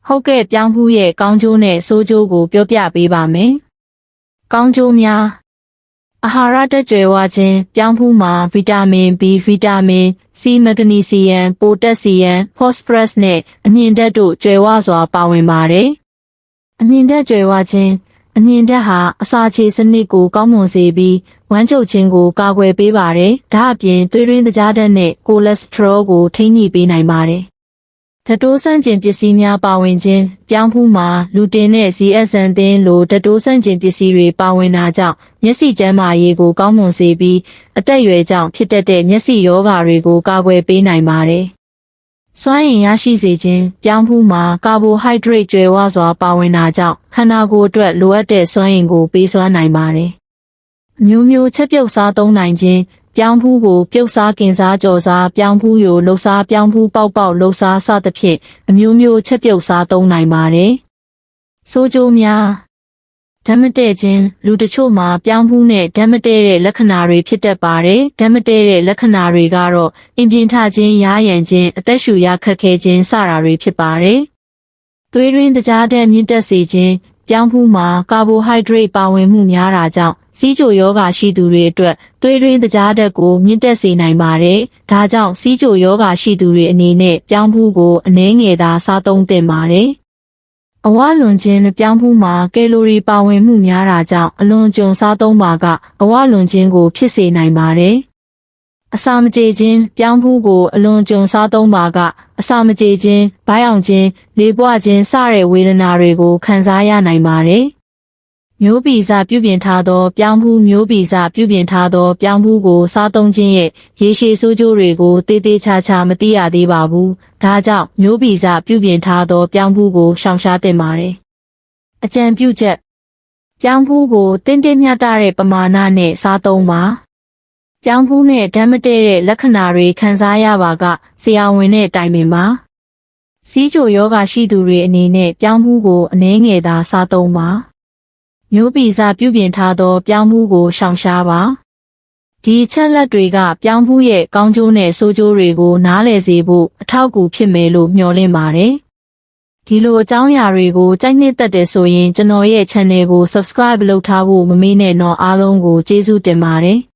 ဟုတ်ကဲ့ပြောင်းဖူးရဲ့ကောင်းကျိုးနဲ့ဆိုးကျိုးကိုပြောပြပေးပါမယ်။ကောင်းကျိုးများအာဟာရဓာတ်ကြွယ်ဝခြင်းပြောင်းဖူးမှာဗီတာမင် B ဗီတာမင် C မက်ဂနီဆီယမ်ပိုတက်ဆီယမ်ဖော့စဖရပ်စ်နဲ့အမြင့်ဓာတ်တို့ကြွယ်ဝစွာပါဝင်ပါတယ်။အမြင့်ဓာတ်ကြွယ်ဝခြင်းအမြင့်ဓာတ်ဟာအစာခြေစနစ်ကိုကောင်းမွန်စေပြီးဝမ်းချုပ်ခြင်းကိုကာကွယ်ပေးပါတယ်။ဒါအပြင်သွေးရင်းသကြားဓာတ်နဲ့ကိုလက်စထရောကိုထိန်းညှိပေးနိုင်ပါတယ်။ဓာတ်တိုးဆန့်ကျင်ပစ္စည်းများပါဝင်ခြင်းပြောင်းဖူးမှာလူတင်နဲ့ zeaxanthin လိုဓာတ်တိုးဆန့်ကျင်ပစ္စည်းတွေပါဝင်တာကြောင့်မျက်စိကျန်းမာရေးကိုကောင်းမွန်စေပြီးအသက်အရွယ်ကြောင့်ဖြစ်တတ်တဲ့မျက်စိရောဂါတွေကိုကာကွယ်ပေးနိုင်ပါတယ်။စွမ်းအင်ရရှိစေခြင်းပြောင်းဖူးမှာကာဘိုဟိုက်ဒရိတ်ကြွယ်ဝစွာပါဝင်တာကြောင့်ခန္ဓာကိုယ်အတွက်လိုအပ်တဲ့စွမ်းအင်ကိုပေးစွမ်းနိုင်ပါတယ်။အမျိုးမျိုးချက်ပြုတ်စားသုံးနိုင်ခြင်းပြောင်းဖူးကိုပြုတ်စားကင်စားကြော်စားပြောင်းဖူးရိုလှုပ်စားပြောင်းဖူးပေါက်ပေါက်လှုပ်စားစသဖြင့်အမျိုးမျိုးချက်ပြုတ်စားသုံးနိုင်ပါတယ်။ဆိုးကျိုးများဓာတ်မတည့်ခြင်းလူတချို့မှာပြောင်းဖူးနဲ့ဓာတ်မတည့်တဲ့လက္ခဏာတွေဖြစ်တတ်ပါတယ်။ဓာတ်မတည့်တဲ့လက္ခဏာတွေကတော့အင်ပြင်ထခြင်းရားရံခြင်းအသက်ရှူရခက်ခဲခြင်းစတာတွေဖြစ်ပါတယ်။သွေးရင်းသကြားဓာတ်မြင့်တက်စေခြင်းပြောင်းဖူးမှာကာဘိုဟိုက်ဒရိတ်ပါဝင်မှုများတာကြောင့်ဆီးချိုယောဂါရှိသူတွေအတွက်သွေးရင်းသကြားဓာတ်ကိုမြင့်တက်စေနိုင်ပါတယ်။ဒါကြောင့်ဆီးချိုယောဂါရှိသူတွေအနေနဲ့ပြောင်းဖူးကိုအနည်းငယ်သာစားသုံးသင့်ပါတယ်။အဝလွန်ခြင်းပြောင်းဖူးမှာကယ်လိုရီပါဝင်မှုများတာကြောင့်အလွန်ကြုံစားသုံးပါကအဝလွန်ခြင်းကိုဖြစ်စေနိုင်ပါတယ်။အစာမကြေခြင်းပြောင်းဖူးကိုအလွန်ကြုံစားသုံးပါကအစာမကြေခြင်း၊ဗိုက်အောင်ခြင်း၊လေပွခြင်းစတဲ့ဝေဒနာတွေကိုခံစားရနိုင်ပါတယ်။မျိုးဗီဇပြုပြင်ထားသောပြောင်းဖူးမျိုးဗီဇပြုပြင်ထားသောပြောင်းဖူးကိုစားသုံးခြင်းရဲ့ရေရှည်ဆိုးကျိုးတွေကိုတေးသေးချာချာမသိရသေးပါဘူး။ဒါကြောင့်မျိုးဗီဇပြုပြင်ထားသောပြောင်းဖူးကိုရှောင်ရှားသင့်ပါတယ်။အကြံပြုချက်ပြောင်းဖူးကိုတင်းတင်းမြတ်တဲ့ပမာဏနဲ့စားသုံးပါ။ပြောင်းဖူးနဲ့ဓာတ်မတည့်တဲ့လက္ခဏာတွေခံစားရပါကဆရာဝန်နဲ့တိုင်ပင်ပါ။ဆီးချိုယောဂါရှိသူတွေအနေနဲ့ပြောင်းဖူးကိုအနည်းငယ်သာစားသုံးပါ။မျိုးဗီဇပြုပြင်ထားသောပြောင်းဖူးကိုရှောင်ရှားပါ။ဒီချက်လက်တွေကပြောင်းဖူးရဲ့ကောင်းကျိုးနဲ့ဆိုးကျိုးတွေကိုနားလည်စေဖို့အထောက်အကူဖြစ်မယ်လို့မျှော်လင့်ပါတယ်။ဒီလိုအကြောင်းအရာတွေကိုကြိုက်နှစ်သက်တယ်ဆိုရင်ကျွန်တော်ရဲ့ channel ကို subscribe လုပ်ထားဖို့မမေ့နဲ့တော့အားလုံးကိုကျေးဇူးတင်ပါတယ်။